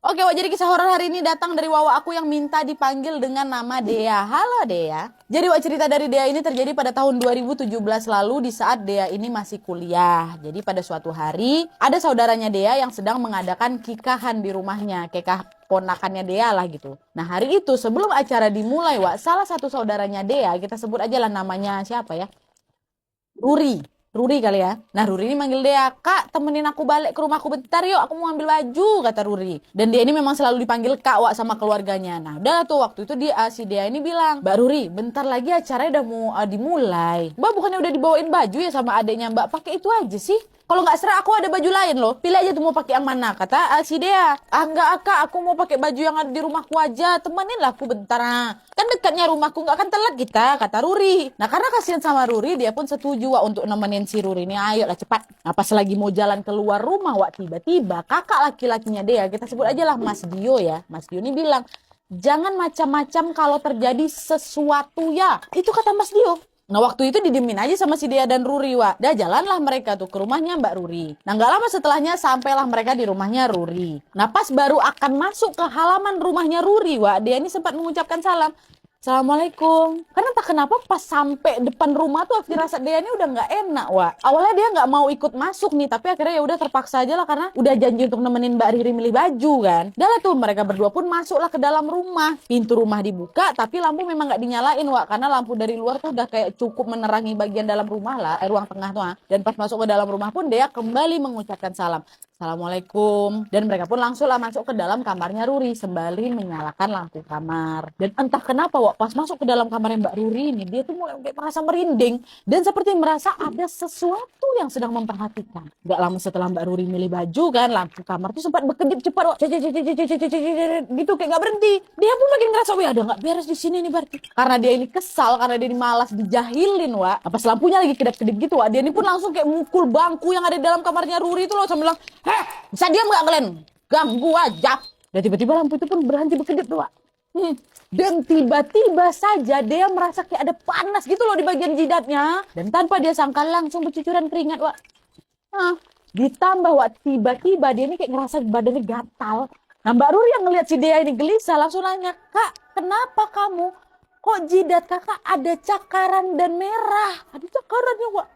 Oke, Wak, jadi kisah horor hari ini datang dari Wawa aku yang minta dipanggil dengan nama Dea. Halo Dea. Jadi Wak, cerita dari Dea ini terjadi pada tahun 2017 lalu di saat Dea ini masih kuliah. Jadi pada suatu hari ada saudaranya Dea yang sedang mengadakan kikahan di rumahnya. Kekah ponakannya Dea lah gitu. Nah hari itu sebelum acara dimulai Wak, salah satu saudaranya Dea, kita sebut aja lah namanya siapa ya? Ruri. Ruri kali ya. Nah Ruri ini manggil dia, Kak temenin aku balik ke rumahku bentar yuk, aku mau ambil baju, kata Ruri. Dan dia ini memang selalu dipanggil Kak Wak sama keluarganya. Nah udah tuh waktu itu si dia ini bilang, Mbak Ruri bentar lagi acaranya udah mau dimulai. Mbak bukannya udah dibawain baju ya sama adiknya Mbak, pakai itu aja sih. Kalau nggak serah aku ada baju lain loh. Pilih aja tuh mau pakai yang mana. Kata si Dea. Enggak Kak, aku mau pakai baju yang ada di rumahku aja. Temenin lah aku bentar. Kan dekatnya rumahku, nggak akan telat kita, kata Ruri. Nah karena kasihan sama Ruri, dia pun setuju Wak untuk nemenin si Ruri ini. Ayolah cepat. Nah pas lagi mau jalan keluar rumah Wak, tiba-tiba kakak laki-lakinya Dea, kita sebut aja lah Mas Dio ya. Mas Dio ini bilang, jangan macam-macam kalau terjadi sesuatu ya. Itu kata Mas Dio. Nah waktu itu didiemin aja sama si Dea dan Ruri Wak. Dah jalanlah mereka tuh ke rumahnya Mbak Ruri. Nah gak lama setelahnya sampailah mereka di rumahnya Ruri. Nah pas baru akan masuk ke halaman rumahnya Ruri Wak, Dea ini sempat mengucapkan salam. Assalamualaikum. Karena tak kenapa pas sampai depan rumah tuh firasat Dea ini udah nggak enak Wak. Awalnya dia nggak mau ikut masuk nih, tapi akhirnya ya udah terpaksa aja lah karena udah janji untuk nemenin Mbak Riri milih baju kan. Dah lah tuh mereka berdua pun masuklah ke dalam rumah. Pintu rumah dibuka tapi lampu memang nggak dinyalain Wak, karena lampu dari luar tuh udah kayak cukup menerangi bagian dalam rumah lah, ruang tengah tuh. Dan pas masuk ke dalam rumah pun Dea kembali mengucapkan salam. Assalamualaikum. Dan mereka pun langsunglah masuk ke dalam kamarnya Ruri sembari menyalakan lampu kamar. Dan entah kenapa Wak, pas masuk ke dalam kamarnya Mbak Ruri ini, dia tuh mulai kayak merasa merinding. Dan seperti merasa ada sesuatu yang sedang memperhatikan. Gak lama setelah Mbak Ruri milih baju kan, lampu kamar tuh sempat berkedip cepat Wak. Gitu kayak gak berhenti. Dia pun makin ngerasa, wih ada gak beres di sini nih berarti. Karena dia ini kesal, karena dia ini malas dijahilin Wak. Pas lampunya lagi kedap-kedip gitu Wak, dia ini pun langsung kayak mukul bangku yang ada di dalam kamarnya Ruri itu loh, sambil bilang, bisa diam gak kalian? Ganggu aja. Dan tiba-tiba lampu itu pun berhenti berkedip tuh Wak. Dan tiba-tiba saja dia merasa kayak ada panas gitu loh di bagian jidatnya. Dan tanpa dia sangka langsung bercucuran keringat Wak. Ditambah Wak, tiba-tiba dia ini kayak ngerasa badannya gatal. Nah Mbak Ruri yang ngeliat si Dea ini gelisah langsung nanya, Kak kenapa kamu? Kok jidat kakak ada cakaran dan merah? Ada cakarannya Wak.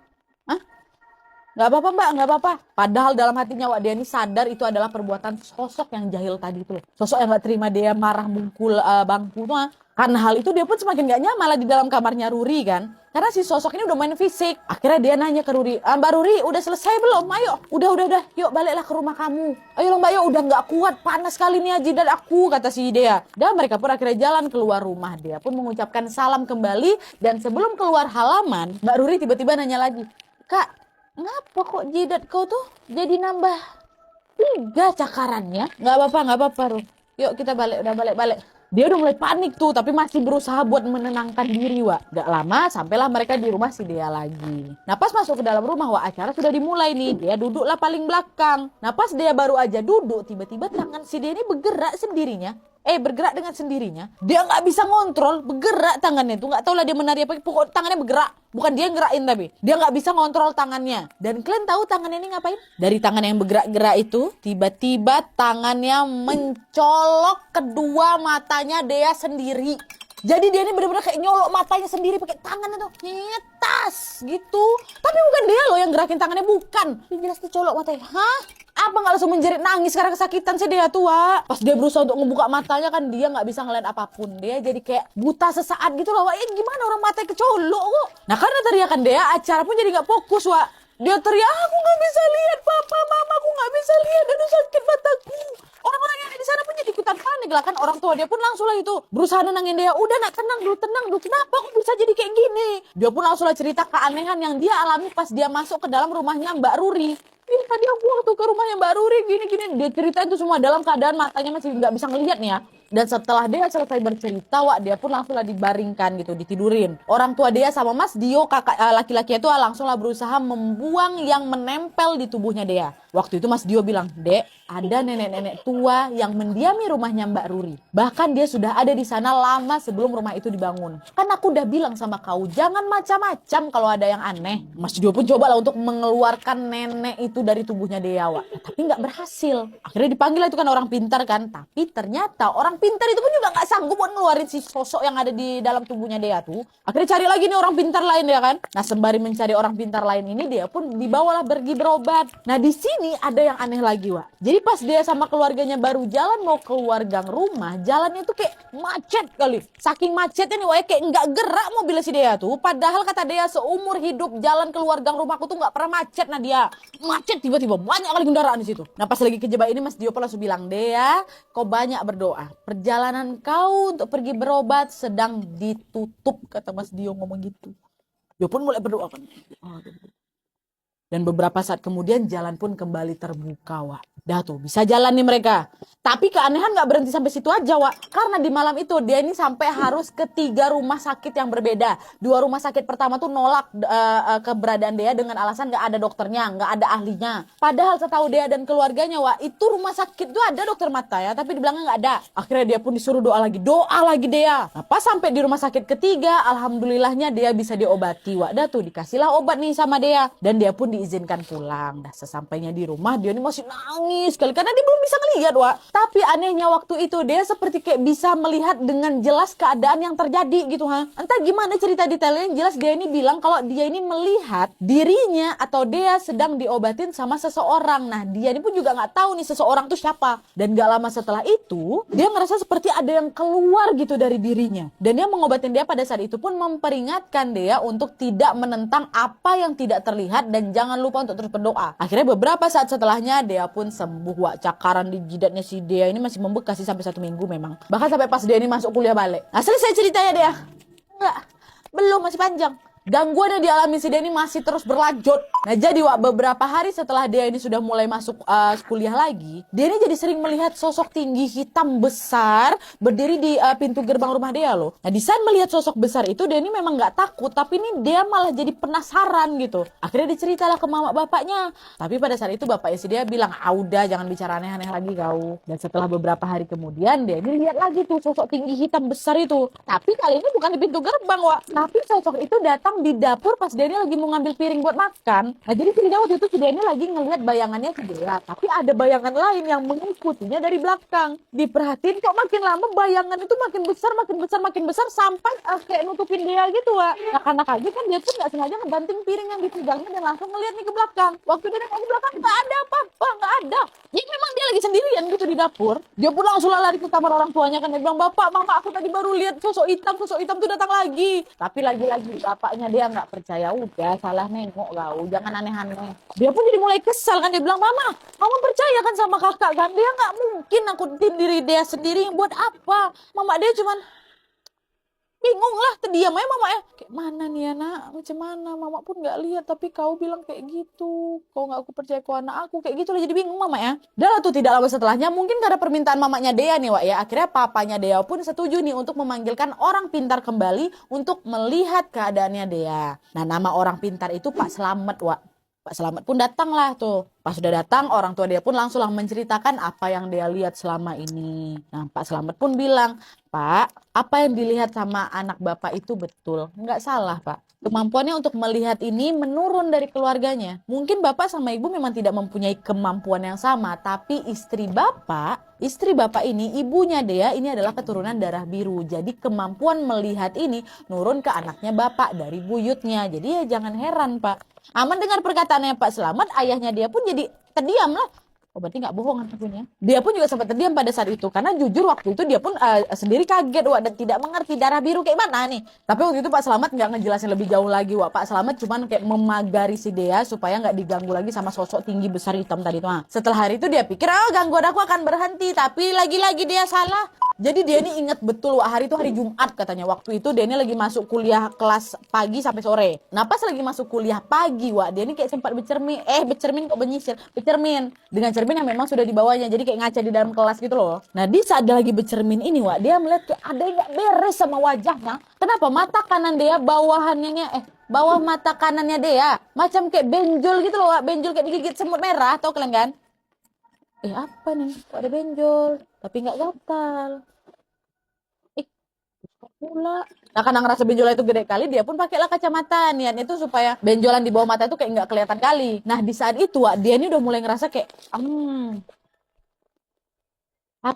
Gak apa-apa Mbak, gak apa-apa. Padahal dalam hatinya Wak, dia ini sadar itu adalah perbuatan sosok yang jahil tadi itu. Sosok yang gak terima dia marah mungkul bangku. Karena hal itu dia pun semakin gak nyaman lah di dalam kamarnya Ruri kan. Karena si sosok ini udah main fisik. Akhirnya dia nanya ke Ruri, Mbak Ruri udah selesai belum? Ayo, udah. Yuk baliklah ke rumah kamu. Ayo Mbak, yuk udah gak kuat. Panas sekali nih jidat aku, kata si Dea. Dan mereka pun akhirnya jalan keluar rumah. Dia pun mengucapkan salam kembali. Dan sebelum keluar halaman, Mbak Ruri tiba-tiba nanya lagi, Kak, ngapa kok jidat kau tuh jadi nambah 3 cakarannya? Nggak apa-apa, Ruh. Yuk kita balik, udah balik. Dia udah mulai panik tuh, tapi masih berusaha buat menenangkan diri, Wak. Gak lama, sampailah mereka di rumah si Dea lagi. Nah, pas masuk ke dalam rumah, Wak, acara sudah dimulai nih. Dia duduklah paling belakang. Nah, pas dia baru aja duduk, tiba-tiba tangan si Dea ini bergerak sendirinya. Bergerak dengan sendirinya. Dia nggak bisa ngontrol, bergerak tangannya tuh. Nggak tahu lah dia menari apa, pokoknya tangannya bergerak. Bukan dia ngerakin tapi. Dia nggak bisa ngontrol tangannya. Dan kalian tahu tangannya ini ngapain? Dari tangan yang bergerak-gerak itu, tiba-tiba tangannya mencolok kedua matanya Dea sendiri. Jadi dia ini benar-benar kayak nyolok matanya sendiri pakai tangannya tuh. Nyetas gitu. Tapi bukan dia loh yang gerakin tangannya, bukan. Dia jelas dicolok matanya. Hah? Apa nggak langsung menjerit nangis karena kesakitan sih dia tua. Pas dia berusaha untuk ngebuka matanya kan dia nggak bisa ngeliat apapun. Dia jadi kayak buta sesaat gitu loh. Wah, gimana orang matanya kecolok kok. Nah karena teriakan dia, acara pun jadi nggak fokus Wak. Dia teriak, aku nggak bisa lihat papa, mama, aku nggak bisa lihat, aduh sakit mataku. Orang-orang yang ada di sana pun jadi ikutan panik lah kan. Orang tua dia pun langsung lah itu berusaha nenangin dia. Udah nak, tenang dulu. Kenapa kok bisa jadi kayak gini? Dia pun langsung lah cerita keanehan yang dia alami pas dia masuk ke dalam rumahnya Mbak Ruri. Tadi aku waktu ke rumahnya Mbak Ruri gini-gini. Dia cerita itu semua dalam keadaan matanya masih nggak bisa ngelihat nih ya. Dan setelah dia selesai bercerita, Wak, dia pun langsung lah dibaringkan gitu, ditidurin. Orang tua dia sama Mas Dio, kakak laki-laki itu langsung lah berusaha membuang yang menempel di tubuhnya dia. Waktu itu Mas Dio bilang, Dek, ada nenek-nenek tua yang mendiami rumahnya Mbak Ruri. Bahkan dia sudah ada di sana lama sebelum rumah itu dibangun. Kan aku udah bilang sama kau, jangan macam-macam kalau ada yang aneh. Mas Dio pun coba lah untuk mengeluarkan nenek itu itu dari tubuhnya Dea, Wak. Ya, tapi nggak berhasil. Akhirnya dipanggil itu kan orang pintar kan. Tapi ternyata orang pintar itu pun juga nggak sanggup buat ngeluarin si sosok yang ada di dalam tubuhnya Dea tuh. Akhirnya cari lagi nih orang pintar lain ya kan. Nah sembari mencari orang pintar lain ini, Dea pun dibawalah pergi berobat. Nah di sini ada yang aneh lagi, Wak. Jadi pas Dea sama keluarganya baru jalan mau keluar gang rumah, jalannya tuh kayak macet kali. Saking macetnya nih, Wak, kayak nggak gerak mobil si Dea tuh. Padahal kata Dea seumur hidup jalan keluar gang rumahku tuh nggak pernah macet. Nah dia macet tiba-tiba banyak kali kendaraan di situ. Nah pas lagi kejebak ini Mas Dio langsung bilang, Dea, kau banyak berdoa. Perjalanan kau untuk pergi berobat sedang ditutup, kata Mas Dio ngomong gitu. Dia pun mulai berdoa kan. Dan beberapa saat kemudian jalan pun kembali terbuka, Wak. Dah tuh bisa jalan nih mereka. Tapi keanehan gak berhenti sampai situ aja, Wak. Karena di malam itu dia ini sampai harus ke 3 rumah sakit yang berbeda. 2 rumah sakit pertama tuh nolak keberadaan Dea dengan alasan gak ada dokternya, gak ada ahlinya. Padahal setahu Dea dan keluarganya, Wak, itu rumah sakit tuh ada dokter mata ya, tapi dibilangnya gak ada. Akhirnya dia pun disuruh doa lagi Dea. Nah, pas sampai di rumah sakit ketiga, alhamdulillahnya Dea bisa diobati, Wak. Dah tuh dikasihlah obat nih sama Dea. Dan dia pun diizinkan pulang. Nah sesampainya di rumah dia ini masih nangis sekali karena dia belum bisa melihat, Wak. Tapi anehnya waktu itu dia seperti kayak bisa melihat dengan jelas keadaan yang terjadi gitu, ha. Entah gimana cerita detailnya, yang jelas dia ini bilang kalau dia ini melihat dirinya atau Dea sedang diobatin sama seseorang. Nah dia ini pun juga nggak tahu nih seseorang tuh siapa. Dan gak lama setelah itu dia ngerasa seperti ada yang keluar gitu dari dirinya. Dan dia mengobatin Dea pada saat itu pun memperingatkan Dea untuk tidak menentang apa yang tidak terlihat dan jangan lupa untuk terus berdoa. Akhirnya beberapa saat setelahnya Dea pun sembuh, Wak. Cakaran di jidatnya si Dea ini masih membekas sih sampai 1 minggu memang. Bahkan sampai pas Dea ini masuk kuliah balik. Nah selesai ceritanya Dea? Enggak, belum, masih panjang. Gangguan yang dialami si Dea ini masih terus berlanjut. Nah jadi, Wak, beberapa hari setelah Dea ini sudah mulai masuk kuliah lagi, Dea ini jadi sering melihat sosok tinggi hitam besar berdiri di pintu gerbang rumah Dea loh. Nah di saat melihat sosok besar itu Dea ini memang nggak takut, tapi ini Dea malah jadi penasaran gitu. Akhirnya diceritalah ke mama bapaknya. Tapi pada saat itu bapaknya si Dea bilang, udah jangan bicara aneh-aneh lagi kau. Dan setelah beberapa hari kemudian Dea ini lihat lagi tuh sosok tinggi hitam besar itu. Tapi kali ini bukan di pintu gerbang, Wak. Tapi sosok itu datang di dapur pas dia ini lagi mau ngambil piring buat makan. Nah jadi ceritanya waktu itu si dia ini lagi ngelihat bayangannya si Dea, tapi ada bayangan lain yang mengikutinya dari belakang. Diperhatiin kok makin lama bayangan itu makin besar sampai kayak nutupin dia gitu, Wak. Nah karena kaget kan dia tuh nggak sengaja ngebanting piring yang dipegangnya dan langsung ngeliat nih ke belakang. Waktu dia nengok ke belakang nggak ada apa-apa, nggak ada. Ya memang dia lagi sendirian gitu di dapur. Dia pun langsung lari ke kamar orang tuanya kan, dia bilang, bapak, mama, aku tadi baru lihat sosok hitam tuh datang lagi. Tapi lagi-lagi bapaknya dia nggak percaya, udah salah nengok kau, jangan aneh-aneh. Dia pun jadi mulai kesal kan, dia bilang, mama percaya kan sama kakak kan, dia nggak mungkin nakutin diri dia sendiri, buat apa. Mama dia cuman bingung lah, terdiam aja mama ya. Kayak mana nih anak, macam mana, mama pun nggak lihat tapi kau bilang kayak gitu, kau nggak aku percaya kau anak aku, kayak gitu lah, jadi bingung mama ya. Dan tuh tidak lama setelahnya, mungkin karena permintaan mamanya Dea nih, Wak, ya, akhirnya papanya Dea pun setuju nih untuk memanggilkan orang pintar kembali untuk melihat keadaannya Dea. Nah nama orang pintar itu Pak Slamet, Wak. Pak Slamet pun datang lah tuh. Pas sudah datang, orang tua Dea pun langsung lah menceritakan apa yang Dea lihat selama ini. Nah Pak Slamet pun bilang, Pak, apa yang dilihat sama anak Bapak itu betul. Nggak salah, Pak. Kemampuannya untuk melihat ini menurun dari keluarganya. Mungkin Bapak sama Ibu memang tidak mempunyai kemampuan yang sama, tapi istri Bapak ini, ibunya Dea ini adalah keturunan darah biru. Jadi kemampuan melihat ini nurun ke anaknya Bapak dari buyutnya. Jadi ya jangan heran, Pak. Aman dengar perkataannya Pak Slamet, ayahnya dia pun jadi terdiam lah. Oh berarti nggak bohong anaknya. Dia pun juga sempat terdiam pada saat itu. Karena jujur waktu itu dia pun sendiri kaget, Wak, dan tidak mengerti darah biru kayak mana nih. Tapi waktu itu Pak Slamet nggak ngejelasin lebih jauh lagi, Wak. Pak Slamet cuman kayak memagari si Dea supaya nggak diganggu lagi sama sosok tinggi besar hitam tadi tuh. Setelah hari itu dia pikir, gangguan aku akan berhenti. Tapi lagi-lagi dia salah. Jadi dia ini ingat betul, Wak, hari itu hari Jumat katanya. Waktu itu dia ini lagi masuk kuliah kelas pagi sampai sore. Nah pas lagi masuk kuliah pagi, Wak, dia ini kayak sempat bercermin kok menyisir. Bercermin dengan cermin yang memang sudah dibawanya. Jadi kayak ngaca di dalam kelas gitu loh. Nah di saat dia lagi bercermin ini, Wak, dia melihat kayak ada yang gak beres sama wajahnya. Kenapa? Mata kanan dia bawah mata kanannya dia macam kayak benjol gitu loh, Wak. Benjol kayak digigit semut merah, tau kalian kan? Apa nih? Kok ada benjol? Tapi nggak gatal. pula. Nah karena ngerasa benjolan itu gede kali, dia pun pakailah kacamata. Niatnya tuh supaya benjolan di bawah mata itu kayak nggak kelihatan kali. Nah di saat itu Wak, dia ini udah mulai ngerasa kayak,